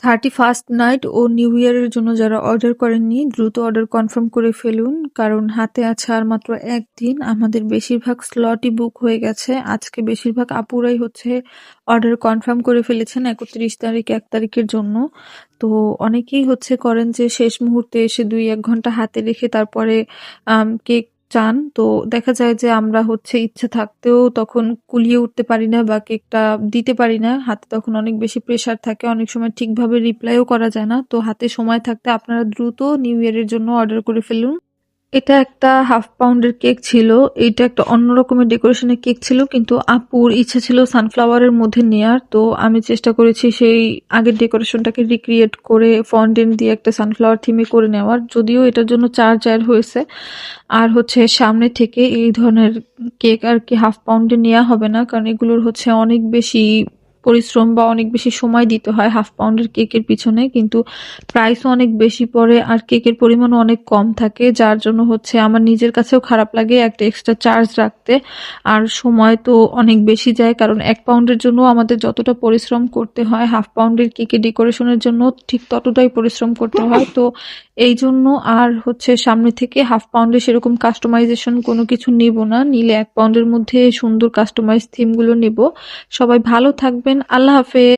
31st night ও new ইয়ারের জন্য যারা অর্ডার করেননি দ্রুত অর্ডার কনফার্ম করে ফেলুন, কারণ হাতে আছে আর মাত্র একদিন। আমাদের বেশিরভাগ স্লটই বুক হয়ে গেছে। আজকে বেশিরভাগ আপুরাই হচ্ছে অর্ডার কনফার্ম করে ফেলেছেন 31 তারিখ 1 তারিখের জন্য। তো অনেকেই হচ্ছে করেন যে শেষ মুহূর্তে এসে 2-1 ঘন্টা হাতে রেখে তারপরে কেক চান। তো দেখা যায় যে আমরা হচ্ছে ইচ্ছে থাকতেও তখন কুলিয়ে উঠতে পারি না বা কেকটা দিতে পারি না। হাতে তখন অনেক বেশি প্রেশার থাকে। অনেক সময় ঠিকভাবে রিপ্লাইও করা যায় না। তো হাতে সময় থাকতে আপনারা দ্রুত নিউ ইয়ারের জন্য অর্ডার করে ফেলুন। এটা একটা হাফ পাউন্ডের কেক ছিল। এটা একটা অন্য রকমের ডেকোরেশনের কেক ছিল, কিন্তু আপুর ইচ্ছা ছিল সানফ্লাওয়ারের মধ্যে নেয়ার। তো আমি চেষ্টা করেছি সেই আগের ডেকোরেশনটাকে রিক্রিয়েট করে ফন্ডেন্ট দিয়ে একটা সানফ্লাওয়ার থিমে করে নেওয়ার। যদিও এটার জন্য চার্জ অ্যাড হয়েছে। আর হচ্ছে সামনে থেকে এই ধরনের কেক আর কি হাফ পাউন্ডে নেওয়া হবে না, কারণ এগুলোর হচ্ছে অনেক বেশি পরিশ্রম বা অনেক বেশি সময় দিতে হয় হাফ পাউন্ডের কেকের পিছনে, কিন্তু প্রাইসও অনেক বেশি পড়ে আর কেকের পরিমাণও অনেক কম থাকে, যার জন্য হচ্ছে আমার নিজের কাছেও খারাপ লাগে একটা এক্সট্রা চার্জ রাখতে। আর সময় তো অনেক বেশি যায়, কারণ 1 পাউন্ডের জন্য আমাদের যতটা পরিশ্রম করতে হয় হাফ পাউন্ডের কেকের ডেকোরেশনের জন্য ঠিক ততটাই পরিশ্রম করতে হয়। তো এই জন্য আর হচ্ছে সামনে থেকে হাফ পাউন্ডে সেরকম কাস্টমাইজেশন কোনো কিছু নিব না, নিলে 1 পাউন্ডের মধ্যে সুন্দর কাস্টমাইজ থিমগুলো নিব। সবাই ভালো থাকবেন। আল্লাহ হাফেজ।